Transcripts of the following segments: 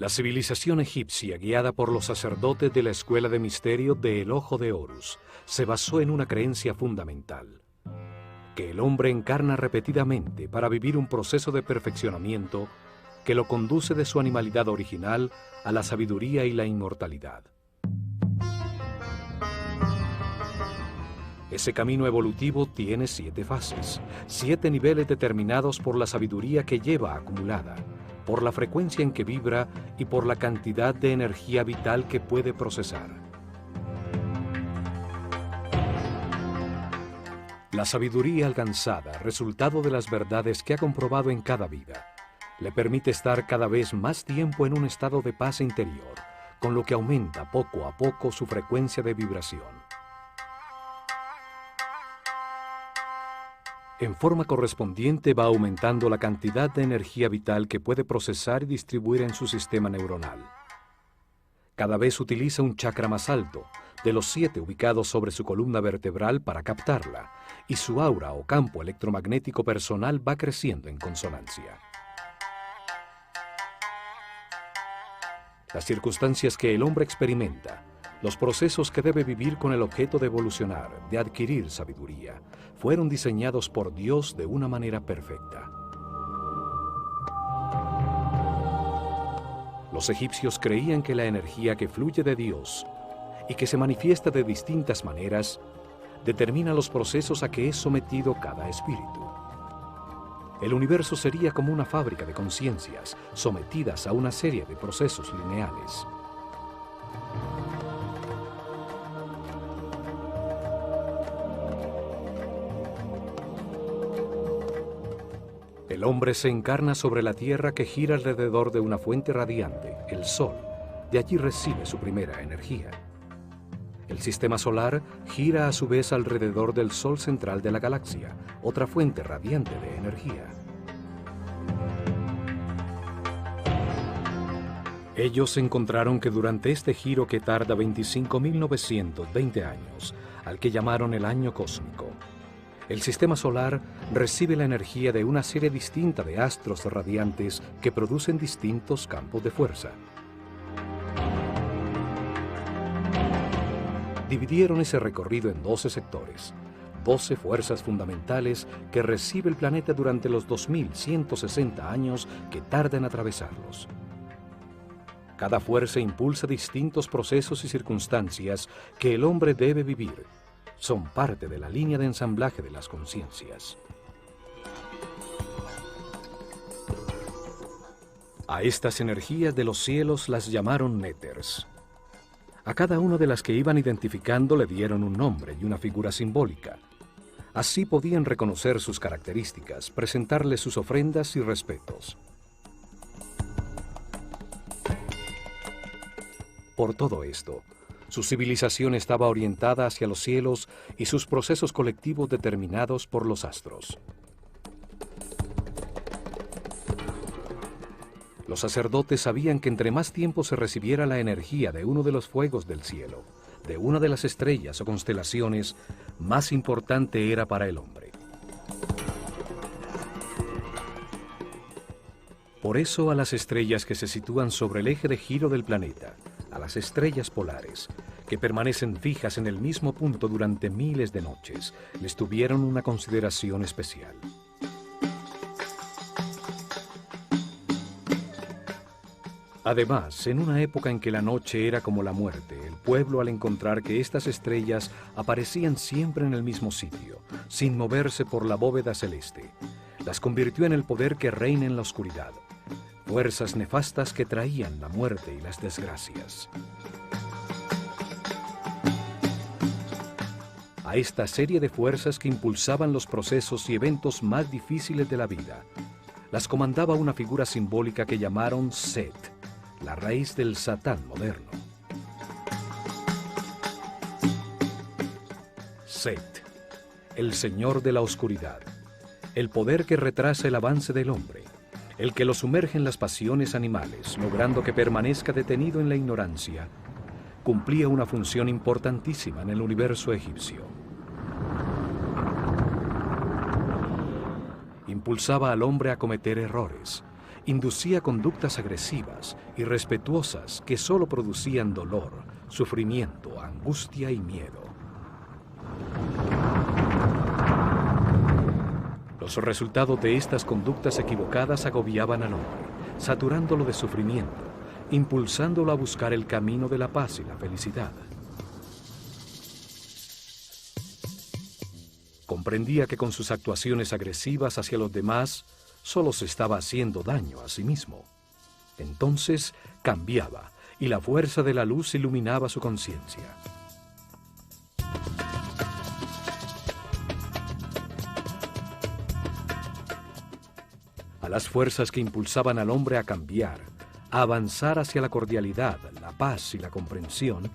La civilización egipcia, guiada por los sacerdotes de la escuela de misterio de El Ojo de Horus, se basó en una creencia fundamental: que el hombre encarna repetidamente para vivir un proceso de perfeccionamiento que lo conduce de su animalidad original a la sabiduría y la inmortalidad. Ese camino evolutivo tiene 7 fases, 7 niveles determinados por la sabiduría que lleva acumulada, por la frecuencia en que vibra y por la cantidad de energía vital que puede procesar. La sabiduría alcanzada, resultado de las verdades que ha comprobado en cada vida, le permite estar cada vez más tiempo en un estado de paz interior, con lo que aumenta poco a poco su frecuencia de vibración. En forma correspondiente va aumentando la cantidad de energía vital que puede procesar y distribuir en su sistema neuronal. Cada vez utiliza un chakra más alto, de los 7 ubicados sobre su columna vertebral, para captarla, y su aura o campo electromagnético personal va creciendo en consonancia. Las circunstancias que el hombre experimenta, los procesos que debe vivir con el objeto de evolucionar, de adquirir sabiduría, fueron diseñados por Dios de una manera perfecta. Los egipcios creían que la energía que fluye de Dios y que se manifiesta de distintas maneras determina los procesos a que es sometido cada espíritu. El universo sería como una fábrica de conciencias sometidas a una serie de procesos lineales. El hombre se encarna sobre la tierra que gira alrededor de una fuente radiante, el Sol. De allí recibe su primera energía. El sistema solar gira a su vez alrededor del Sol central de la galaxia, otra fuente radiante de energía. Ellos encontraron que durante este giro, que tarda 25.920 años, al que llamaron el año cósmico, el sistema solar recibe la energía de una serie distinta de astros radiantes que producen distintos campos de fuerza. Dividieron ese recorrido en 12 sectores, 12 fuerzas fundamentales que recibe el planeta durante los 2.160 años que tarda en atravesarlos. Cada fuerza impulsa distintos procesos y circunstancias que el hombre debe vivir. Son parte de la línea de ensamblaje de las conciencias. A estas energías de los cielos las llamaron néters. A cada una de las que iban identificando le dieron un nombre y una figura simbólica. Así podían reconocer sus características, presentarles sus ofrendas y respetos. Por todo esto, su civilización estaba orientada hacia los cielos y sus procesos colectivos determinados por los astros. Los sacerdotes sabían que entre más tiempo se recibiera la energía de uno de los fuegos del cielo, de una de las estrellas o constelaciones, más importante era para el hombre. Por eso a las estrellas que se sitúan sobre el eje de giro del planeta, a las estrellas polares, que permanecen fijas en el mismo punto durante miles de noches, les tuvieron una consideración especial. Además, en una época en que la noche era como la muerte, el pueblo, al encontrar que estas estrellas aparecían siempre en el mismo sitio, sin moverse por la bóveda celeste, las convirtió en el poder que reina en la oscuridad, fuerzas nefastas que traían la muerte y las desgracias. A esta serie de fuerzas que impulsaban los procesos y eventos más difíciles de la vida, las comandaba una figura simbólica que llamaron Set, la raíz del Satán moderno. Set, el señor de la oscuridad, el poder que retrasa el avance del hombre, el que lo sumerge en las pasiones animales, logrando que permanezca detenido en la ignorancia, cumplía una función importantísima en el universo egipcio. Impulsaba al hombre a cometer errores, inducía conductas agresivas, irrespetuosas, que solo producían dolor, sufrimiento, angustia y miedo. Los resultados de estas conductas equivocadas agobiaban al hombre, saturándolo de sufrimiento, impulsándolo a buscar el camino de la paz y la felicidad. Comprendía que con sus actuaciones agresivas hacia los demás, solo se estaba haciendo daño a sí mismo. Entonces cambiaba, y la fuerza de la luz iluminaba su conciencia. A las fuerzas que impulsaban al hombre a cambiar, a avanzar hacia la cordialidad, la paz y la comprensión,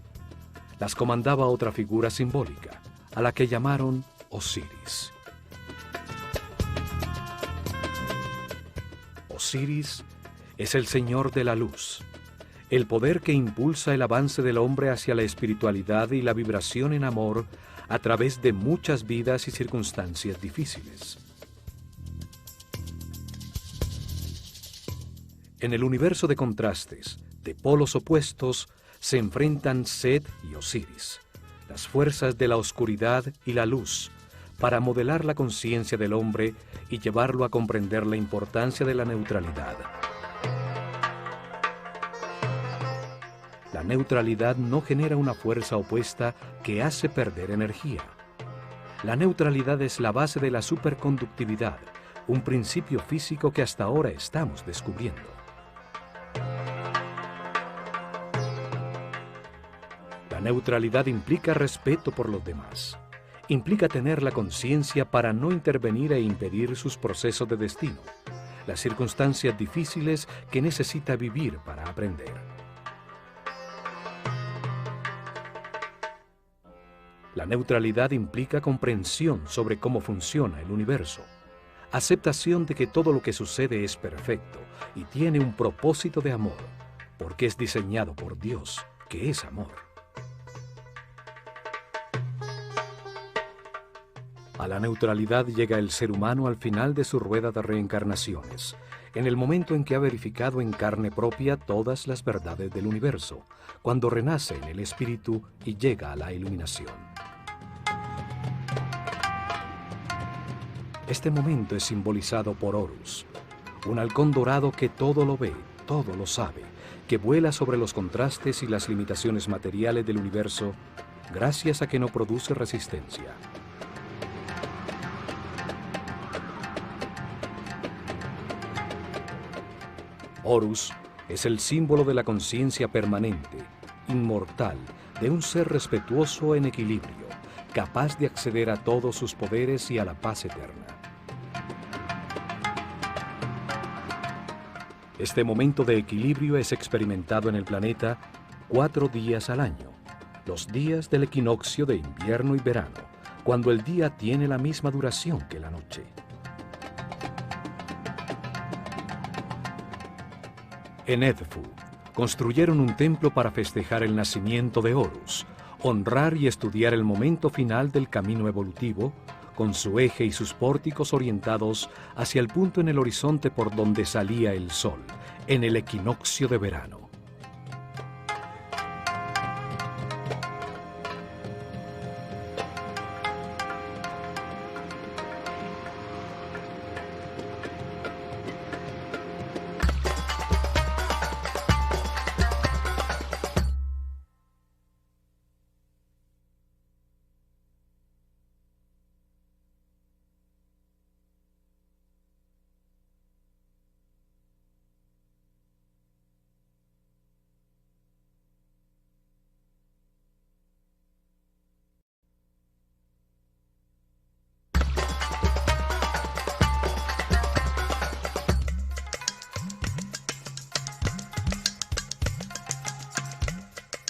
las comandaba otra figura simbólica, a la que llamaron Osiris. Osiris es el Señor de la Luz, el poder que impulsa el avance del hombre hacia la espiritualidad y la vibración en amor a través de muchas vidas y circunstancias difíciles. En el universo de contrastes, de polos opuestos, se enfrentan Set y Osiris, las fuerzas de la oscuridad y la luz, para modelar la conciencia del hombre y llevarlo a comprender la importancia de la neutralidad. La neutralidad no genera una fuerza opuesta que hace perder energía. La neutralidad es la base de la superconductividad, un principio físico que hasta ahora estamos descubriendo. La neutralidad implica respeto por los demás. Implica tener la conciencia para no intervenir e impedir sus procesos de destino, las circunstancias difíciles que necesita vivir para aprender. La neutralidad implica comprensión sobre cómo funciona el universo, aceptación de que todo lo que sucede es perfecto y tiene un propósito de amor, porque es diseñado por Dios, que es amor. A la neutralidad llega el ser humano al final de su rueda de reencarnaciones, en el momento en que ha verificado en carne propia todas las verdades del universo, cuando renace en el espíritu y llega a la iluminación. Este momento es simbolizado por Horus, un halcón dorado que todo lo ve, todo lo sabe, que vuela sobre los contrastes y las limitaciones materiales del universo, gracias a que no produce resistencia. Horus es el símbolo de la conciencia permanente, inmortal, de un ser respetuoso en equilibrio, capaz de acceder a todos sus poderes y a la paz eterna. Este momento de equilibrio es experimentado en el planeta 4 días al año, los días del equinoccio de invierno y verano, cuando el día tiene la misma duración que la noche. En Edfu, construyeron un templo para festejar el nacimiento de Horus, honrar y estudiar el momento final del camino evolutivo, con su eje y sus pórticos orientados hacia el punto en el horizonte por donde salía el sol, en el equinoccio de verano.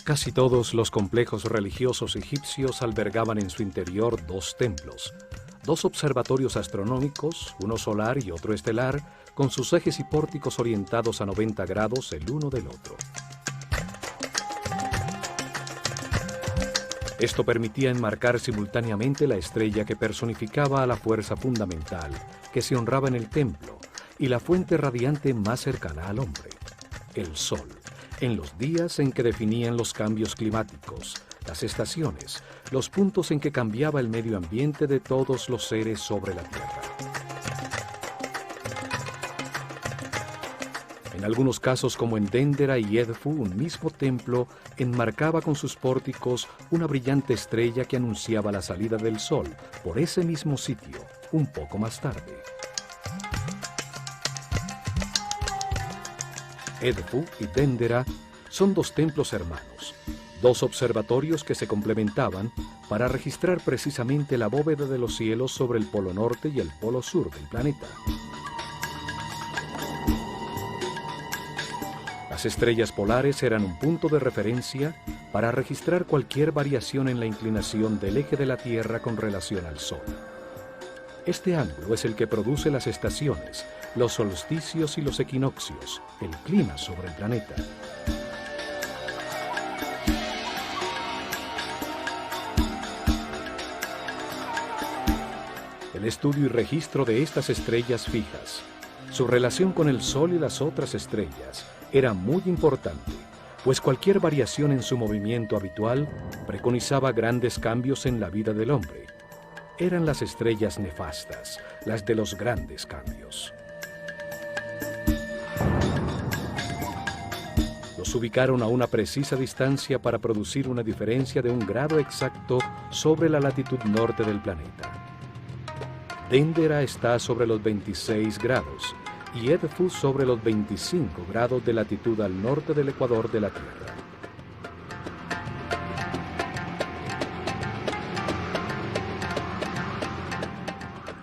Casi todos los complejos religiosos egipcios albergaban en su interior 2 templos, 2 observatorios astronómicos, uno solar y otro estelar, con sus ejes y pórticos orientados a 90 grados el uno del otro. Esto permitía enmarcar simultáneamente la estrella que personificaba a la fuerza fundamental que se honraba en el templo y la fuente radiante más cercana al hombre, el Sol, en los días en que definían los cambios climáticos, las estaciones, los puntos en que cambiaba el medio ambiente de todos los seres sobre la Tierra. En algunos casos, como en Dendera y Edfu, un mismo templo enmarcaba con sus pórticos una brillante estrella que anunciaba la salida del sol por ese mismo sitio, un poco más tarde. Edfu y Dendera son dos templos hermanos, dos observatorios que se complementaban para registrar precisamente la bóveda de los cielos sobre el polo norte y el polo sur del planeta. Las estrellas polares eran un punto de referencia para registrar cualquier variación en la inclinación del eje de la Tierra con relación al Sol. Este ángulo es el que produce las estaciones, los solsticios y los equinoccios, el clima sobre el planeta. El estudio y registro de estas estrellas fijas, su relación con el Sol y las otras estrellas, era muy importante, pues cualquier variación en su movimiento habitual preconizaba grandes cambios en la vida del hombre. Eran las estrellas nefastas, las de los grandes cambios. Los ubicaron a una precisa distancia para producir una diferencia de 1 grado exacto sobre la latitud norte del planeta. Dendera está sobre los 26 grados y Edfu sobre los 25 grados de latitud al norte del ecuador de la Tierra.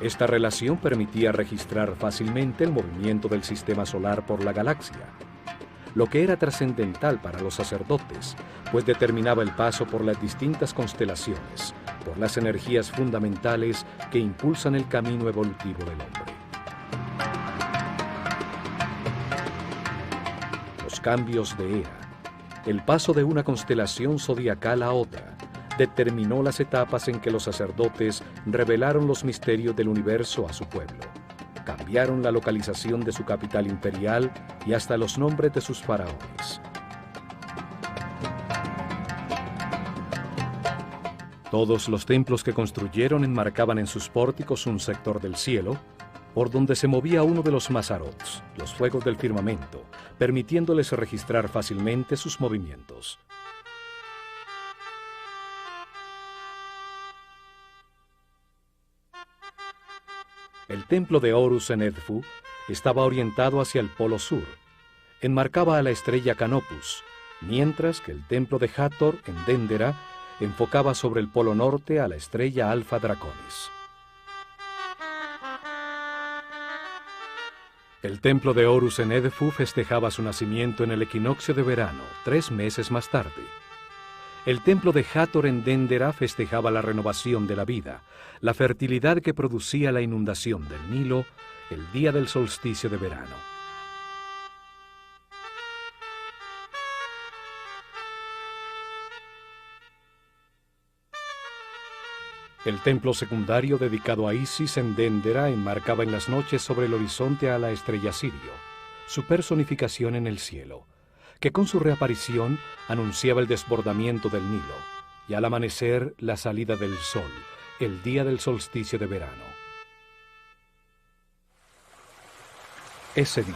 Esta relación permitía registrar fácilmente el movimiento del sistema solar por la galaxia, lo que era trascendental para los sacerdotes, pues determinaba el paso por las distintas constelaciones, por las energías fundamentales que impulsan el camino evolutivo del hombre. Los cambios de era, el paso de una constelación zodiacal a otra, determinó las etapas en que los sacerdotes revelaron los misterios del universo a su pueblo. Cambiaron la localización de su capital imperial y hasta los nombres de sus faraones. Todos los templos que construyeron enmarcaban en sus pórticos un sector del cielo, por donde se movía uno de los mazarots, los fuegos del firmamento, permitiéndoles registrar fácilmente sus movimientos. El templo de Horus en Edfu estaba orientado hacia el polo sur, enmarcaba a la estrella Canopus, mientras que el templo de Hathor en Dendera enfocaba sobre el polo norte a la estrella Alfa Draconis. El templo de Horus en Edfu festejaba su nacimiento en el equinoccio de verano, 3 meses más tarde. El templo de Hathor en Dendera festejaba la renovación de la vida, la fertilidad que producía la inundación del Nilo el día del solsticio de verano. El templo secundario dedicado a Isis en Dendera enmarcaba en las noches sobre el horizonte a la estrella Sirio, su personificación en el cielo, que con su reaparición anunciaba el desbordamiento del Nilo, y al amanecer la salida del sol, el día del solsticio de verano. Ese día,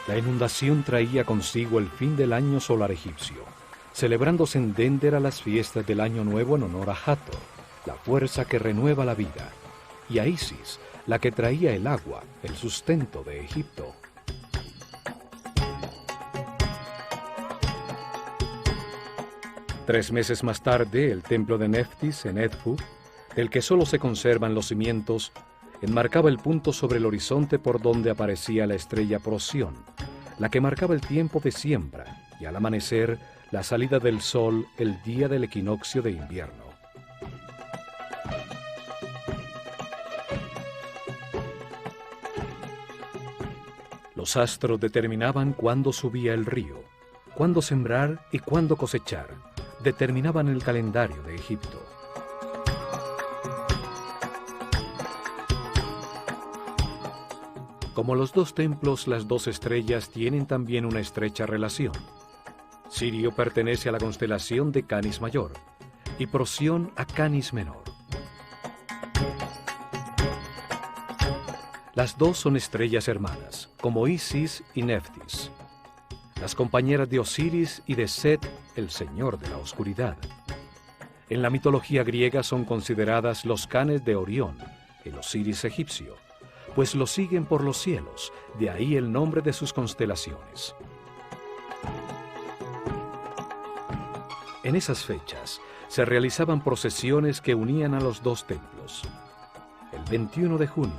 la inundación traía consigo el fin del año solar egipcio, celebrándose en Dendera las fiestas del Año Nuevo en honor a Hathor, la fuerza que renueva la vida, y a Isis, la que traía el agua, el sustento de Egipto. Tres meses más tarde, el templo de Neftis en Edfu, del que solo se conservan los cimientos, enmarcaba el punto sobre el horizonte por donde aparecía la estrella Procyon, la que marcaba el tiempo de siembra y al amanecer la salida del sol el día del equinoccio de invierno. Los astros determinaban cuándo subía el río, cuándo sembrar y cuándo cosechar. Determinaban el calendario de Egipto. Como los dos templos, las dos estrellas tienen también una estrecha relación. Sirio pertenece a la constelación de Canis Mayor y Procyon a Canis Menor. Las dos son estrellas hermanas, como Isis y Neftis, las compañeras de Osiris y de Set, el señor de la oscuridad. En la mitología griega son consideradas los canes de Orión, el Osiris egipcio, pues lo siguen por los cielos, de ahí el nombre de sus constelaciones. En esas fechas se realizaban procesiones que unían a los dos templos. El 21 de junio,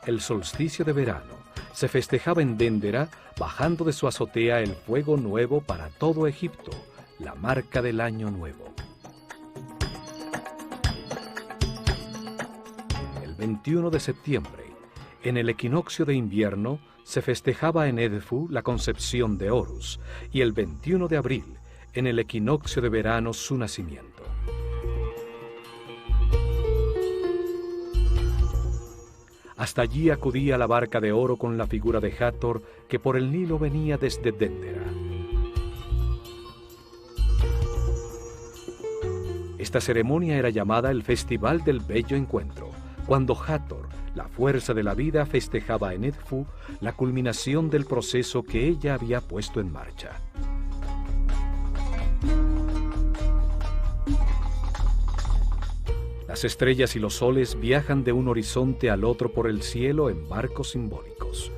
el solsticio de verano, se festejaba en Déndera, bajando de su azotea el fuego nuevo para todo Egipto, la marca del año nuevo. El 21 de septiembre, en el equinoccio de invierno, se festejaba en Edfu la concepción de Horus, y el 21 de abril, en el equinoccio de verano, su nacimiento. Hasta allí acudía la barca de oro con la figura de Hathor, que por el Nilo venía desde Déndera. Esta ceremonia era llamada el Festival del Bello Encuentro, cuando Hathor, la fuerza de la vida, festejaba en Edfu la culminación del proceso que ella había puesto en marcha. Las estrellas y los soles viajan de un horizonte al otro por el cielo en barcos simbólicos.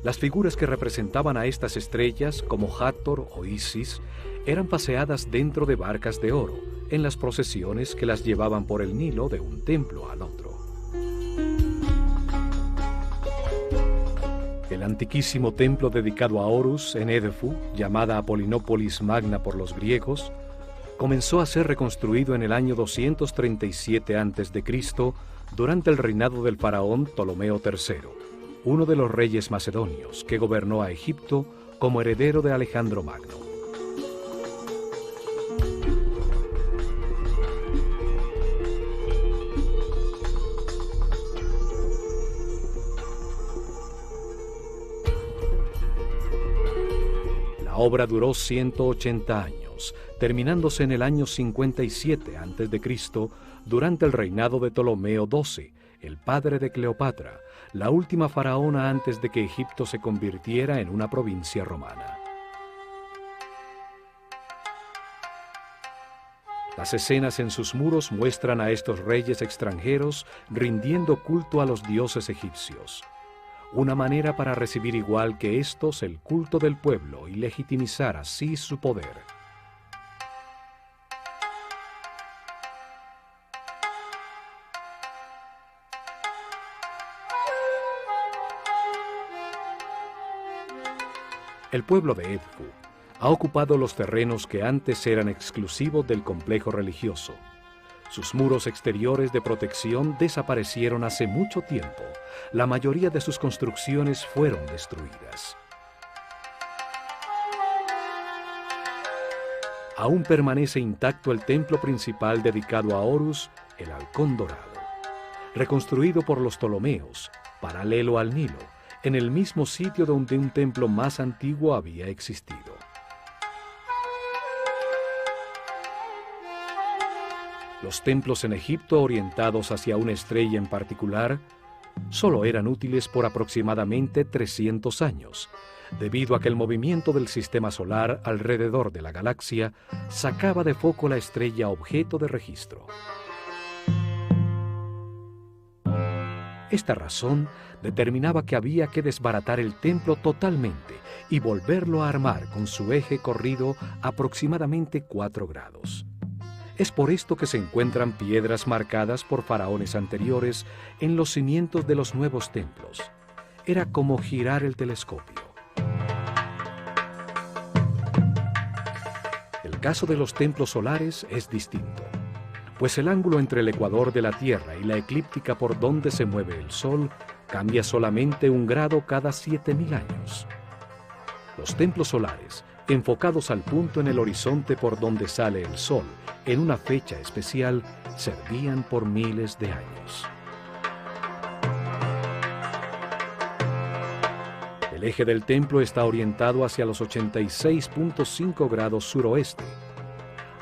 Las figuras que representaban a estas estrellas, como Hathor o Isis, eran paseadas dentro de barcas de oro, en las procesiones que las llevaban por el Nilo de un templo al otro. El antiquísimo templo dedicado a Horus en Edfu, llamada Apolinópolis Magna por los griegos, comenzó a ser reconstruido en el año 237 a.C. durante el reinado del faraón Ptolomeo III, uno de los reyes macedonios que gobernó a Egipto como heredero de Alejandro Magno. La obra duró 180 años, terminándose en el año 57 a.C., durante el reinado de Ptolomeo XII, el padre de Cleopatra, la última faraona antes de que Egipto se convirtiera en una provincia romana. Las escenas en sus muros muestran a estos reyes extranjeros rindiendo culto a los dioses egipcios, una manera para recibir igual que estos el culto del pueblo y legitimizar así su poder. El pueblo de Edfu ha ocupado los terrenos que antes eran exclusivos del complejo religioso. Sus muros exteriores de protección desaparecieron hace mucho tiempo. La mayoría de sus construcciones fueron destruidas. Aún permanece intacto el templo principal dedicado a Horus, el Halcón Dorado, reconstruido por los Ptolomeos, paralelo al Nilo, en el mismo sitio donde un templo más antiguo había existido. Los templos en Egipto orientados hacia una estrella en particular solo eran útiles por aproximadamente 300 años, debido a que el movimiento del sistema solar alrededor de la galaxia sacaba de foco la estrella objeto de registro. Esta razón determinaba que había que desbaratar el templo totalmente y volverlo a armar con su eje corrido aproximadamente 4 grados. Es por esto que se encuentran piedras marcadas por faraones anteriores en los cimientos de los nuevos templos. Era como girar el telescopio. El caso de los templos solares es distinto, pues el ángulo entre el ecuador de la Tierra y la eclíptica por donde se mueve el Sol cambia solamente 1 grado cada 7.000 años. Los templos solares, enfocados al punto en el horizonte por donde sale el Sol, en una fecha especial, servían por miles de años. El eje del templo está orientado hacia los 86.5 grados suroeste.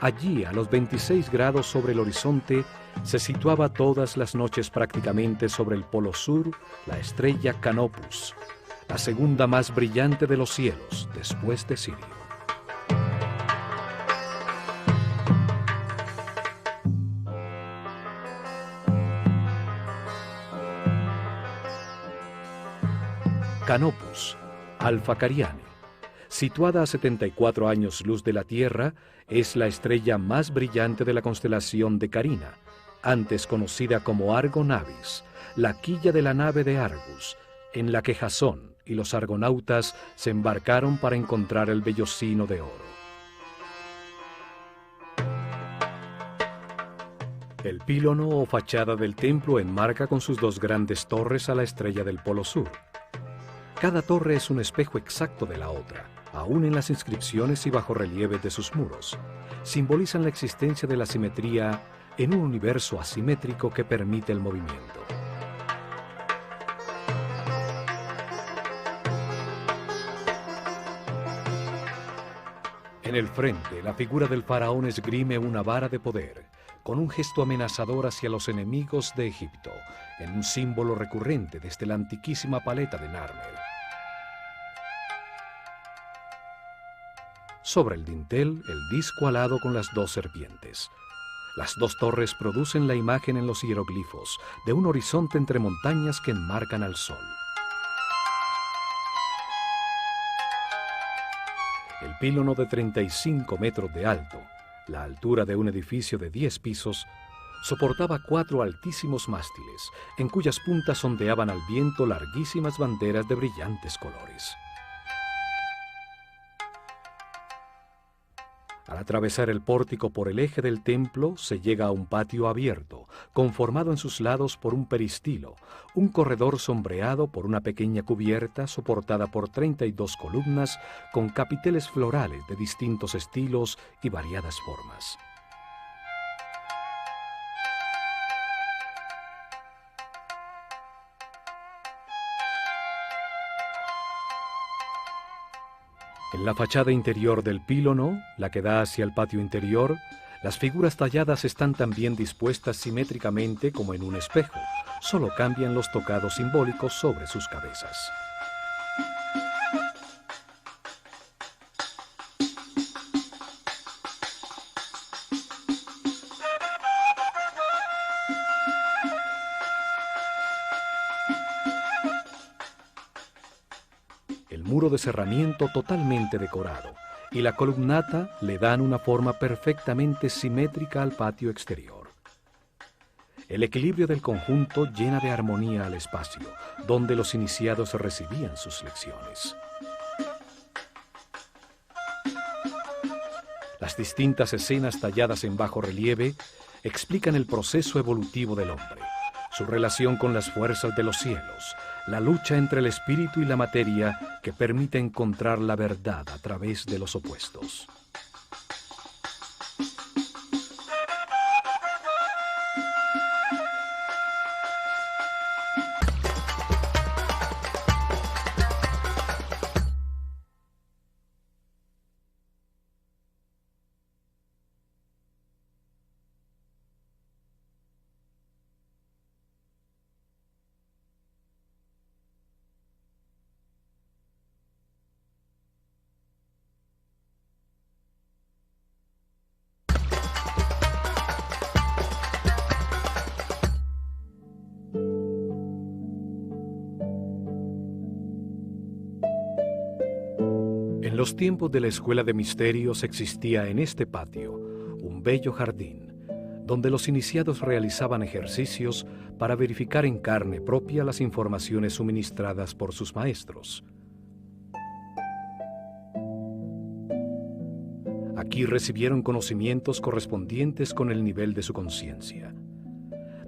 Allí, a los 26 grados sobre el horizonte, se situaba todas las noches prácticamente sobre el polo sur la estrella Canopus, la segunda más brillante de los cielos después de Sirio. Canopus, Alfa Cariane, situada a 74 años luz de la Tierra, es la estrella más brillante de la constelación de Carina, antes conocida como Argo Navis, la quilla de la nave de Argus, en la que Jasón y los argonautas se embarcaron para encontrar el vellocino de oro. El pílono o fachada del templo enmarca con sus dos grandes torres a la estrella del Polo Sur. Cada torre es un espejo exacto de la otra, aún en las inscripciones y bajorrelieves de sus muros. Simbolizan la existencia de la simetría en un universo asimétrico que permite el movimiento. En el frente, la figura del faraón esgrime una vara de poder, con un gesto amenazador hacia los enemigos de Egipto, en un símbolo recurrente desde la antiquísima paleta de Narmer. Sobre el dintel, el disco alado con las dos serpientes. Las dos torres producen la imagen en los hieroglifos de un horizonte entre montañas que enmarcan al sol. El pílono de 35 metros de alto, la altura de un edificio de 10 pisos, soportaba 4 altísimos mástiles, en cuyas puntas ondeaban al viento larguísimas banderas de brillantes colores. Al atravesar el pórtico por el eje del templo, se llega a un patio abierto, conformado en sus lados por un peristilo, un corredor sombreado por una pequeña cubierta soportada por 32 columnas con capiteles florales de distintos estilos y variadas formas. En la fachada interior del pílono, la que da hacia el patio interior, las figuras talladas están también dispuestas simétricamente como en un espejo, solo cambian los tocados simbólicos sobre sus cabezas. El muro de cerramiento totalmente decorado y la columnata le dan una forma perfectamente simétrica al patio exterior. El equilibrio del conjunto llena de armonía al espacio, donde los iniciados recibían sus lecciones. Las distintas escenas talladas en bajo relieve explican el proceso evolutivo del hombre, su relación con las fuerzas de los cielos, la lucha entre el espíritu y la materia que permite encontrar la verdad a través de los opuestos. En los tiempos de la Escuela de Misterios existía en este patio un bello jardín, donde los iniciados realizaban ejercicios para verificar en carne propia las informaciones suministradas por sus maestros. Aquí recibieron conocimientos correspondientes con el nivel de su conciencia.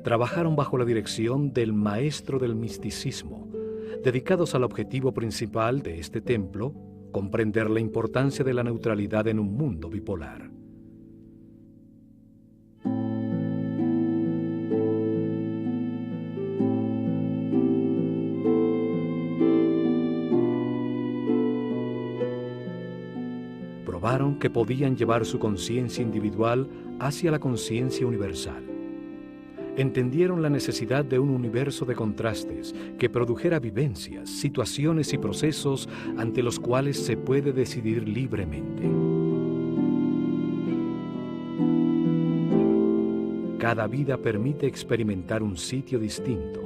Trabajaron bajo la dirección del maestro del misticismo, dedicados al objetivo principal de este templo, comprender la importancia de la neutralidad en un mundo bipolar. Probaron que podían llevar su conciencia individual hacia la conciencia universal. Entendieron la necesidad de un universo de contrastes que produjera vivencias, situaciones y procesos ante los cuales se puede decidir libremente. Cada vida permite experimentar un sitio distinto,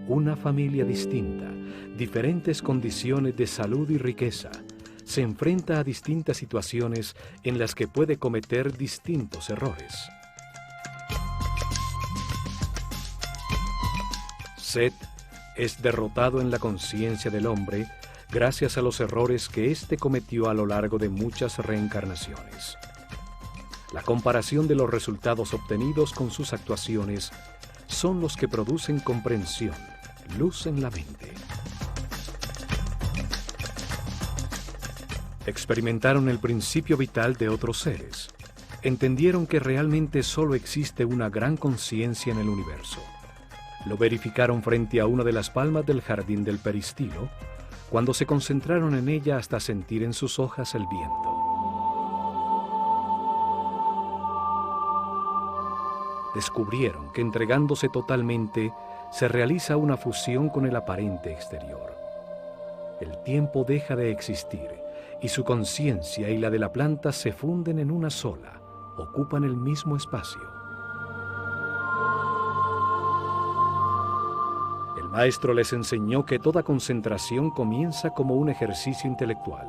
una familia distinta, diferentes condiciones de salud y riqueza. Se enfrenta a distintas situaciones en las que puede cometer distintos errores. Set es derrotado en la conciencia del hombre gracias a los errores que éste cometió a lo largo de muchas reencarnaciones. La comparación de los resultados obtenidos con sus actuaciones son los que producen comprensión, luz en la mente. Experimentaron el principio vital de otros seres. Entendieron que realmente solo existe una gran conciencia en el universo. Lo verificaron frente a una de las palmas del jardín del peristilo, cuando se concentraron en ella hasta sentir en sus hojas el viento. Descubrieron que entregándose totalmente, se realiza una fusión con el aparente exterior. El tiempo deja de existir y su conciencia y la de la planta se funden en una sola, ocupan el mismo espacio. El maestro les enseñó que toda concentración comienza como un ejercicio intelectual,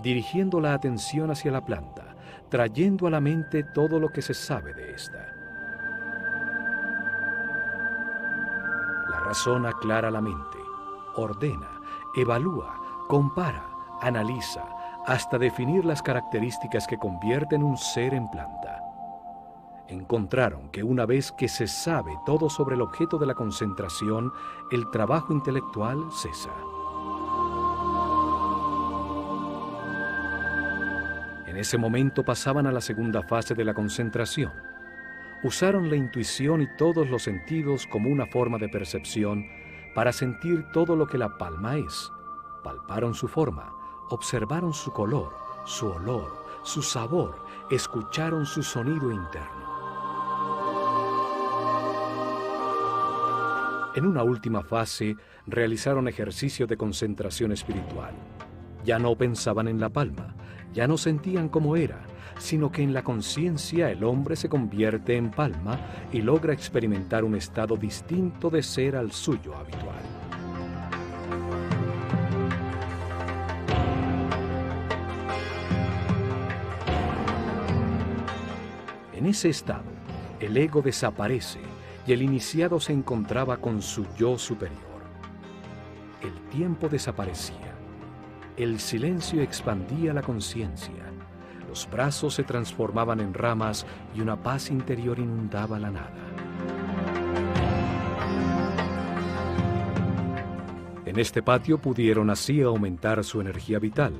dirigiendo la atención hacia la planta, trayendo a la mente todo lo que se sabe de esta. La razón aclara la mente, ordena, evalúa, compara, analiza, hasta definir las características que convierten un ser en planta. Encontraron que una vez que se sabe todo sobre el objeto de la concentración, el trabajo intelectual cesa. En ese momento pasaban a la segunda fase de la concentración. Usaron la intuición y todos los sentidos como una forma de percepción para sentir todo lo que la palma es. Palparon su forma, observaron su color, su olor, su sabor, escucharon su sonido interno. En una última fase, realizaron ejercicio de concentración espiritual. Ya no pensaban en la palma, ya no sentían cómo era, sino que en la conciencia el hombre se convierte en palma y logra experimentar un estado distinto de ser al suyo habitual. En ese estado, el ego desaparece y el iniciado se encontraba con su yo superior. El tiempo desaparecía. El silencio expandía la conciencia. Los brazos se transformaban en ramas y una paz interior inundaba la nada. En este patio pudieron así aumentar su energía vital,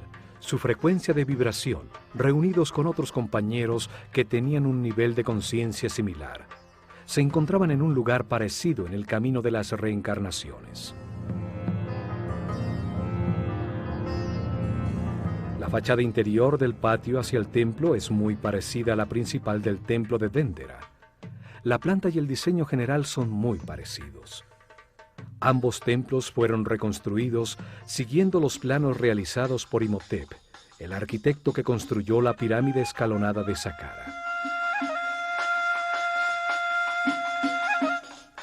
su frecuencia de vibración, reunidos con otros compañeros que tenían un nivel de conciencia similar. Se encontraban en un lugar parecido en el camino de las reencarnaciones. La fachada interior del patio hacia el templo es muy parecida a la principal del templo de Dendera. La planta y el diseño general son muy parecidos. Ambos templos fueron reconstruidos siguiendo los planos realizados por Imhotep, el arquitecto que construyó la pirámide escalonada de Saqqara.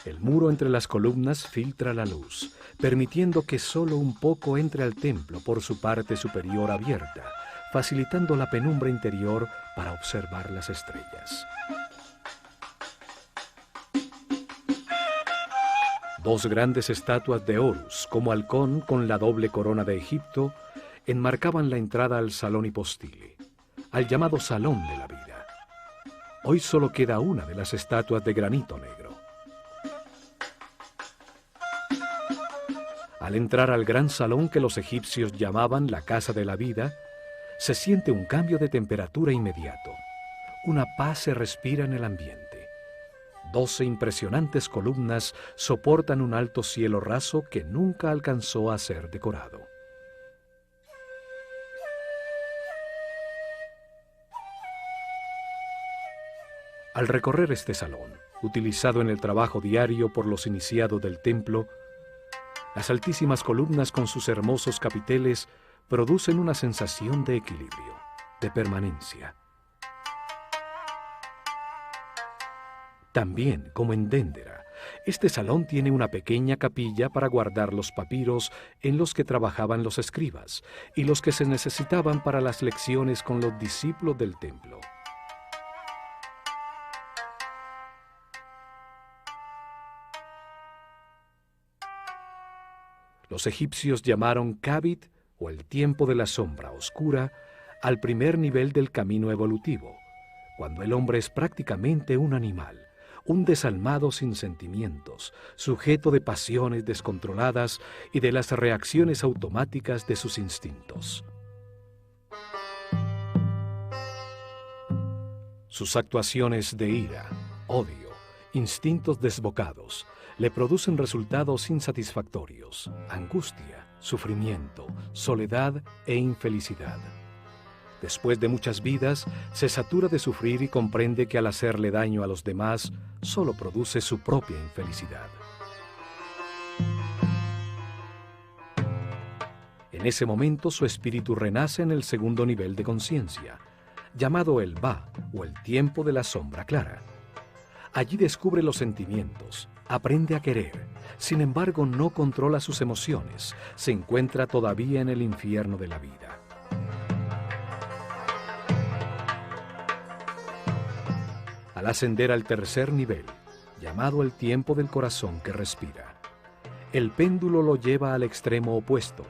El muro entre las columnas filtra la luz, permitiendo que solo un poco entre al templo por su parte superior abierta, facilitando la penumbra interior para observar las estrellas. Dos grandes estatuas de Horus, como halcón con la doble corona de Egipto, enmarcaban la entrada al salón hipostile, al llamado Salón de la Vida. Hoy solo queda una de las estatuas de granito negro. Al entrar al gran salón que los egipcios llamaban la Casa de la Vida, se siente un cambio de temperatura inmediato. Una paz se respira en el ambiente. 12 impresionantes columnas soportan un alto cielo raso que nunca alcanzó a ser decorado. Al recorrer este salón, utilizado en el trabajo diario por los iniciados del templo, las altísimas columnas con sus hermosos capiteles producen una sensación de equilibrio, de permanencia. También, como en Déndera, este salón tiene una pequeña capilla para guardar los papiros en los que trabajaban los escribas y los que se necesitaban para las lecciones con los discípulos del templo. Los egipcios llamaron Kabit, o el tiempo de la sombra oscura, al primer nivel del camino evolutivo, cuando el hombre es prácticamente un animal, un desalmado sin sentimientos, sujeto de pasiones descontroladas y de las reacciones automáticas de sus instintos. Sus actuaciones de ira, odio, instintos desbocados, le producen resultados insatisfactorios, angustia, sufrimiento, soledad e infelicidad. Después de muchas vidas, se satura de sufrir y comprende que al hacerle daño a los demás, solo produce su propia infelicidad. En ese momento su espíritu renace en el segundo nivel de conciencia, llamado el Ba, o el tiempo de la sombra clara. Allí descubre los sentimientos, aprende a querer, sin embargo no controla sus emociones, se encuentra todavía en el infierno de la vida. Al ascender al tercer nivel, llamado el tiempo del corazón que respira, el péndulo lo lleva al extremo opuesto.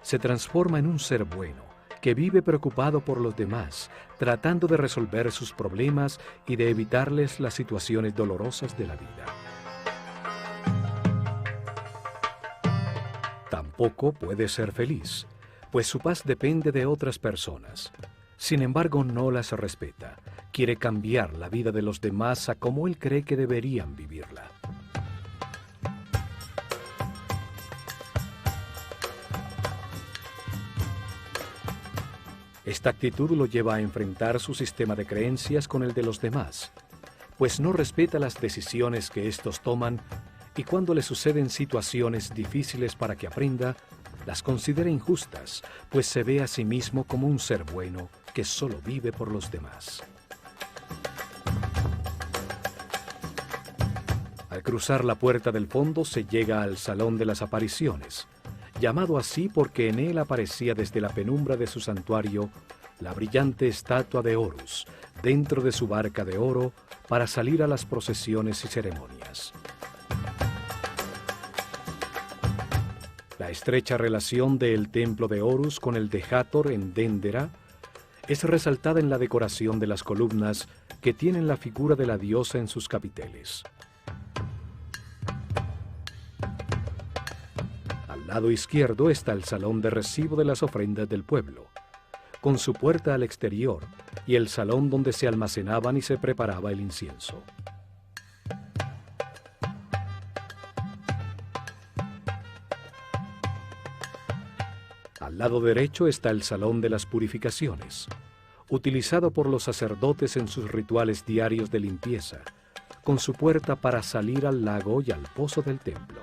Se transforma en un ser bueno, que vive preocupado por los demás, tratando de resolver sus problemas y de evitarles las situaciones dolorosas de la vida. Tampoco puede ser feliz, pues su paz depende de otras personas. Sin embargo, no las respeta. Quiere cambiar la vida de los demás a como él cree que deberían vivirla. Esta actitud lo lleva a enfrentar su sistema de creencias con el de los demás, pues no respeta las decisiones que éstos toman y cuando le suceden situaciones difíciles para que aprenda, las considera injustas, pues se ve a sí mismo como un ser bueno que solo vive por los demás. Al cruzar la puerta del fondo se llega al Salón de las Apariciones, llamado así porque en él aparecía desde la penumbra de su santuario la brillante estatua de Horus, dentro de su barca de oro, para salir a las procesiones y ceremonias. La estrecha relación del templo de Horus con el de Hathor en Déndera es resaltada en la decoración de las columnas que tienen la figura de la diosa en sus capiteles. Al lado izquierdo está el salón de recibo de las ofrendas del pueblo, con su puerta al exterior y el salón donde se almacenaban y se preparaba el incienso. Al lado derecho está el salón de las purificaciones, utilizado por los sacerdotes en sus rituales diarios de limpieza, con su puerta para salir al lago y al pozo del templo.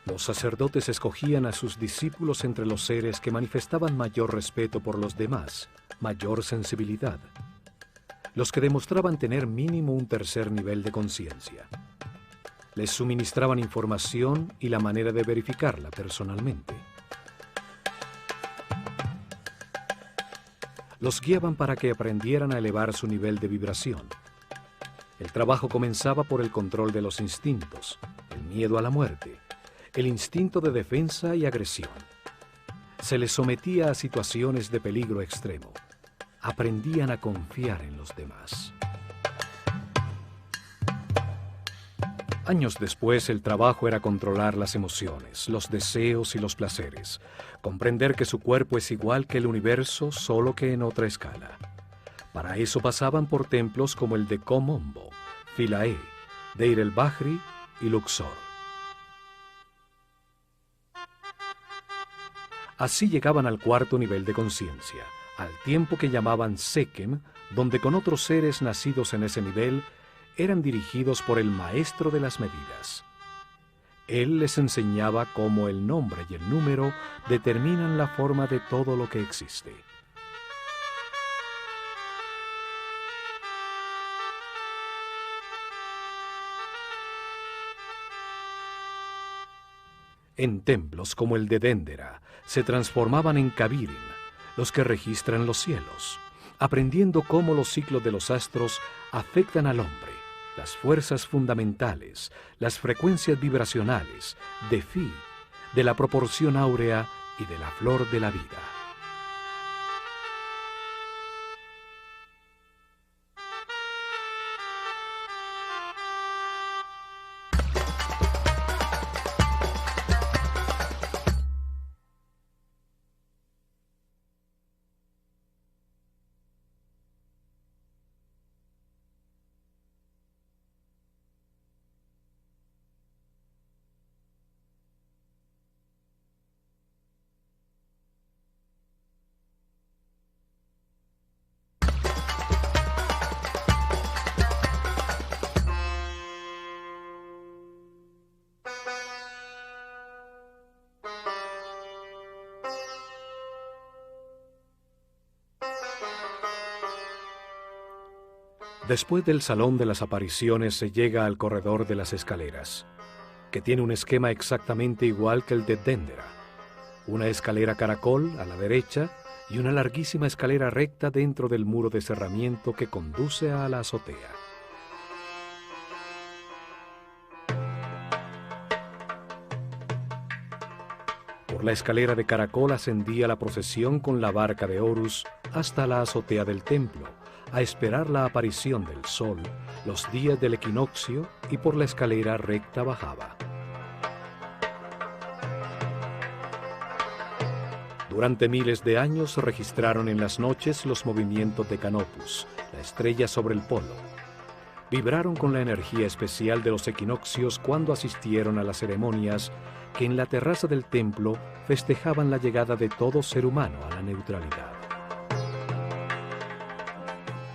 Los sacerdotes escogían a sus discípulos entre los seres que manifestaban mayor respeto por los demás, mayor sensibilidad, los que demostraban tener mínimo un tercer nivel de conciencia. Les suministraban información y la manera de verificarla personalmente. Los guiaban para que aprendieran a elevar su nivel de vibración. El trabajo comenzaba por el control de los instintos, el miedo a la muerte, el instinto de defensa y agresión. Se les sometía a situaciones de peligro extremo. Aprendían a confiar en los demás. Años después, el trabajo era controlar las emociones, los deseos y los placeres, comprender que su cuerpo es igual que el universo, solo que en otra escala. Para eso pasaban por templos como el de Kom-Ombo, Philae, Deir el-Bahri y Luxor. Así llegaban al cuarto nivel de conciencia, al tiempo que llamaban Sekem, donde con otros seres nacidos en ese nivel eran dirigidos por el maestro de las medidas. Él les enseñaba cómo el nombre y el número determinan la forma de todo lo que existe. En templos como el de Dendera se transformaban en Kabirim, los que registran los cielos, aprendiendo cómo los ciclos de los astros afectan al hombre, las fuerzas fundamentales, las frecuencias vibracionales, de Fi, de la proporción áurea y de la flor de la vida. Después del Salón de las Apariciones se llega al corredor de las escaleras, que tiene un esquema exactamente igual que el de Dendera. Una escalera caracol a la derecha y una larguísima escalera recta dentro del muro de cerramiento que conduce a la azotea. Por la escalera de caracol ascendía la procesión con la barca de Horus hasta la azotea del templo, a esperar la aparición del sol, los días del equinoccio, y por la escalera recta bajaba. Durante miles de años se registraron en las noches los movimientos de Canopus, la estrella sobre el polo. Vibraron con la energía especial de los equinoccios cuando asistieron a las ceremonias que en la terraza del templo festejaban la llegada de todo ser humano a la neutralidad.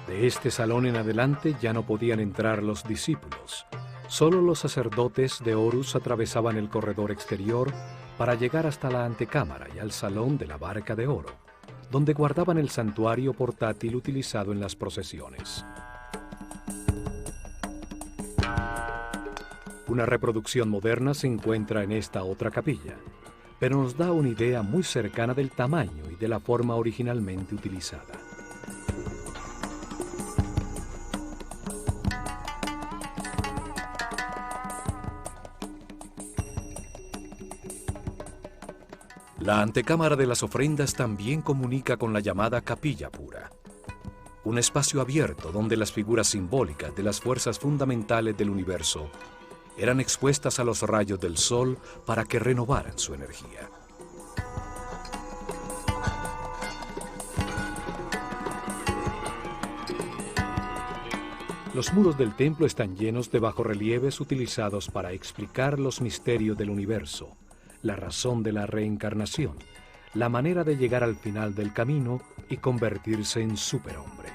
De este salón en adelante ya no podían entrar los discípulos. Solo los sacerdotes de Horus atravesaban el corredor exterior para llegar hasta la antecámara y al salón de la barca de oro, donde guardaban el santuario portátil utilizado en las procesiones. Una reproducción moderna se encuentra en esta otra capilla, pero nos da una idea muy cercana del tamaño y de la forma originalmente utilizada. La antecámara de las ofrendas también comunica con la llamada capilla pura, un espacio abierto donde las figuras simbólicas de las fuerzas fundamentales del universo eran expuestas a los rayos del sol para que renovaran su energía. Los muros del templo están llenos de bajorrelieves utilizados para explicar los misterios del universo, la razón de la reencarnación, la manera de llegar al final del camino y convertirse en superhombre.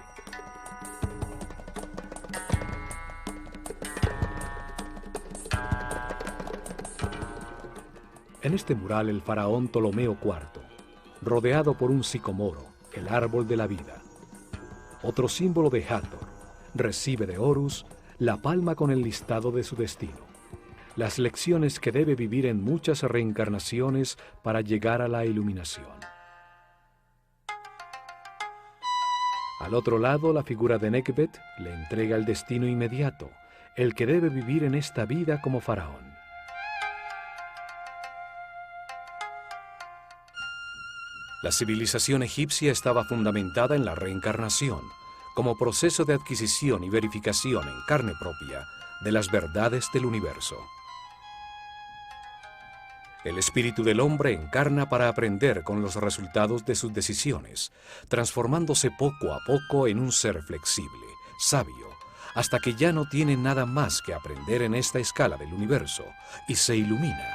En este mural el faraón Ptolomeo IV, rodeado por un sicomoro, el árbol de la vida. Otro símbolo de Hathor, recibe de Horus la palma con el listado de su destino, las lecciones que debe vivir en muchas reencarnaciones para llegar a la iluminación. Al otro lado, la figura de Nekhbet le entrega el destino inmediato, el que debe vivir en esta vida como faraón. La civilización egipcia estaba fundamentada en la reencarnación, como proceso de adquisición y verificación en carne propia de las verdades del universo. El espíritu del hombre encarna para aprender con los resultados de sus decisiones, transformándose poco a poco en un ser flexible, sabio, hasta que ya no tiene nada más que aprender en esta escala del universo y se ilumina.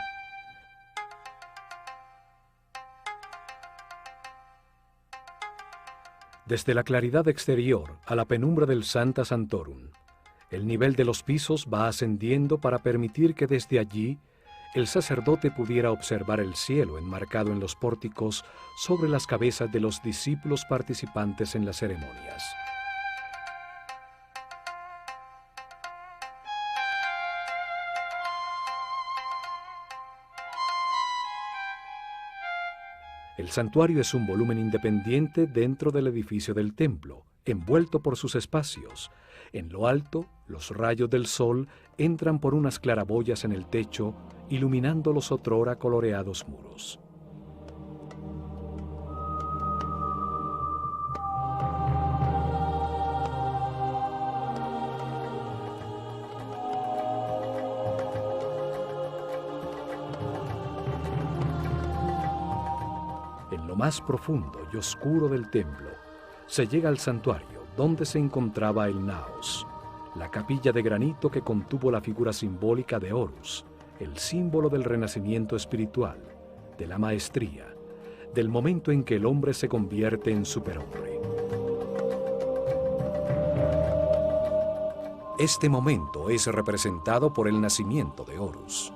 Desde la claridad exterior a la penumbra del Sancta Sanctorum, el nivel de los pisos va ascendiendo para permitir que desde allí el sacerdote pudiera observar el cielo enmarcado en los pórticos sobre las cabezas de los discípulos participantes en las ceremonias. El santuario es un volumen independiente dentro del edificio del templo, envuelto por sus espacios. En lo alto, los rayos del sol entran por unas claraboyas en el techo, iluminando los otrora coloreados muros. En lo más profundo y oscuro del templo, se llega al santuario, donde se encontraba el naos, la capilla de granito que contuvo la figura simbólica de Horus, el símbolo del renacimiento espiritual, de la maestría, del momento en que el hombre se convierte en superhombre. Este momento es representado por el nacimiento de Horus.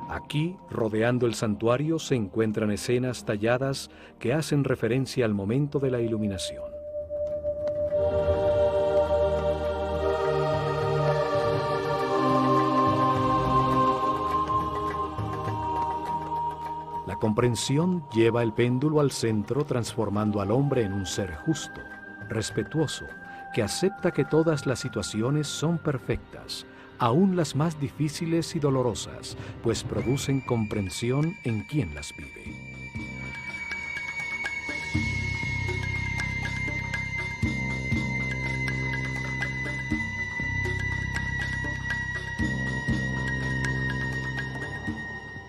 Aquí, rodeando el santuario, se encuentran escenas talladas que hacen referencia al momento de la iluminación. La comprensión lleva el péndulo al centro, transformando al hombre en un ser justo, respetuoso, que acepta que todas las situaciones son perfectas, aún las más difíciles y dolorosas, pues producen comprensión en quien las vive.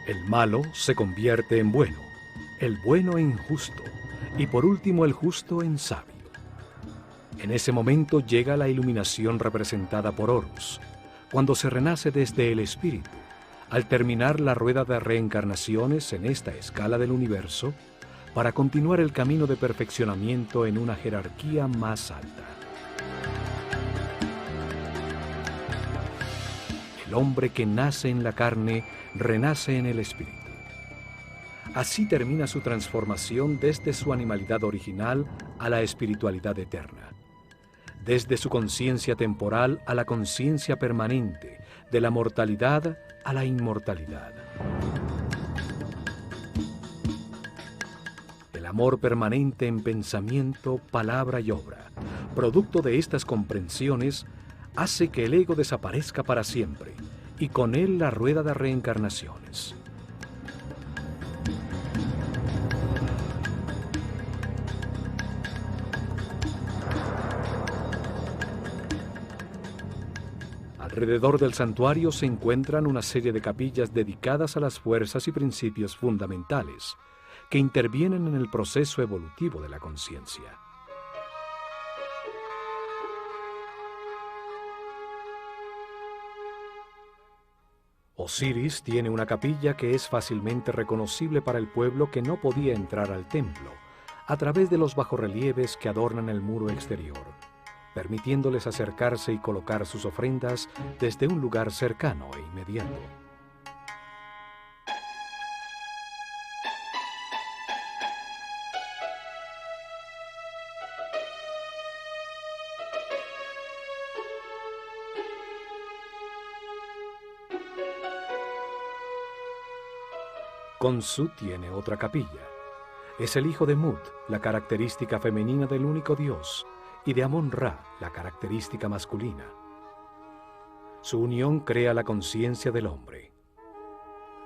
El malo se convierte en bueno, el bueno en justo, y por último el justo en sabio. En ese momento llega la iluminación representada por Horus, cuando se renace desde el espíritu, al terminar la rueda de reencarnaciones en esta escala del universo, para continuar el camino de perfeccionamiento en una jerarquía más alta. El hombre que nace en la carne, renace en el espíritu. Así termina su transformación desde su animalidad original a la espiritualidad eterna. Desde su conciencia temporal a la conciencia permanente, de la mortalidad a la inmortalidad. El amor permanente en pensamiento, palabra y obra, producto de estas comprensiones, hace que el ego desaparezca para siempre, y con él la rueda de reencarnaciones. Alrededor del santuario se encuentran una serie de capillas dedicadas a las fuerzas y principios fundamentales que intervienen en el proceso evolutivo de la conciencia. Osiris tiene una capilla que es fácilmente reconocible para el pueblo que no podía entrar al templo, a través de los bajorrelieves que adornan el muro exterior, permitiéndoles acercarse y colocar sus ofrendas desde un lugar cercano e inmediato. Khonsu tiene otra capilla. Es el hijo de Mut, la característica femenina del único Dios, y de Amon-Ra, la característica masculina. Su unión crea la conciencia del hombre.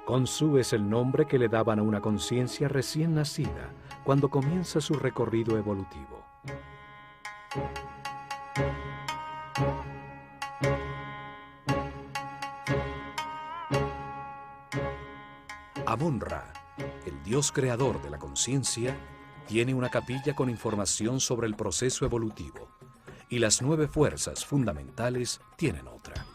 Khonsu es el nombre que le daban a una conciencia recién nacida cuando comienza su recorrido evolutivo. Amon-Ra, el dios Dios creador de la conciencia tiene una capilla con información sobre el proceso evolutivo, y las 9 fuerzas fundamentales tienen otra.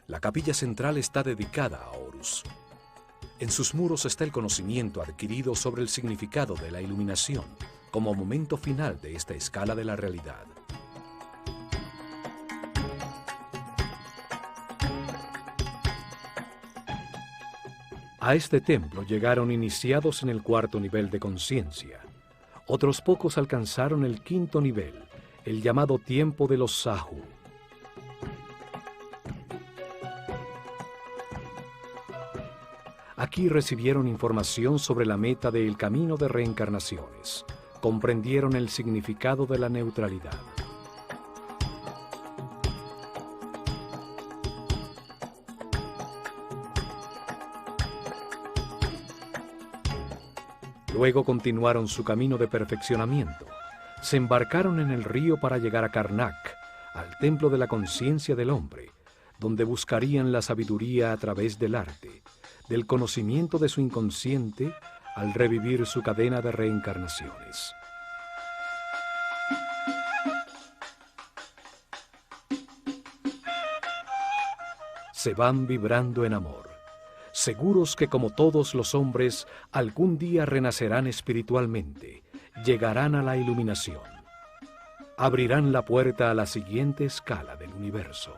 La capilla central está dedicada a Horus. En sus muros está el conocimiento adquirido sobre el significado de la iluminación como momento final de esta escala de la realidad. A este templo llegaron iniciados en el 4º nivel de conciencia. Otros pocos alcanzaron el 5º nivel, el llamado tiempo de los Sahu. Aquí recibieron información sobre la meta del camino de reencarnaciones. Comprendieron el significado de la neutralidad. Luego continuaron su camino de perfeccionamiento. Se embarcaron en el río para llegar a Karnak, al templo de la conciencia del hombre, donde buscarían la sabiduría a través del arte, del conocimiento de su inconsciente al revivir su cadena de reencarnaciones. Se van vibrando en amor, seguros que como todos los hombres, algún día renacerán espiritualmente, llegarán a la iluminación, abrirán la puerta a la siguiente escala del universo.